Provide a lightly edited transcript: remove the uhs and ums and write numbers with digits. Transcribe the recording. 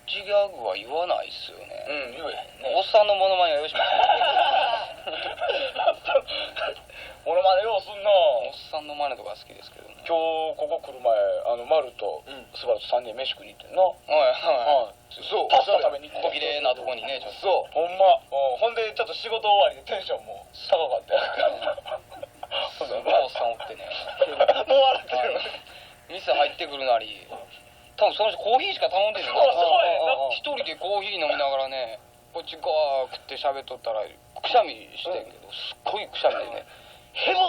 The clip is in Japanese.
チギャグは言わないっすよね。言えへんね。おっさんのモノマネはよしますモノマネようすんな。おっさんのマネとか好きですけどね。今日ここ来る前マルとスバルと3人飯食いに行ってんな。はい。そうパスタ食べに行って小綺麗なとこにね、ちょっと。そうほんま。ほんでちょっと仕事終わりでテンションも高かったやんか。すごいおっさんおってね。もう笑ってる。店入ってくるなり、多分その人コーヒーしか頼んでるの。一人でコーヒー飲みながらね、こっちガー食って喋っとったらくしゃみしてんけど、すっごいくしゃみでね、ヘブン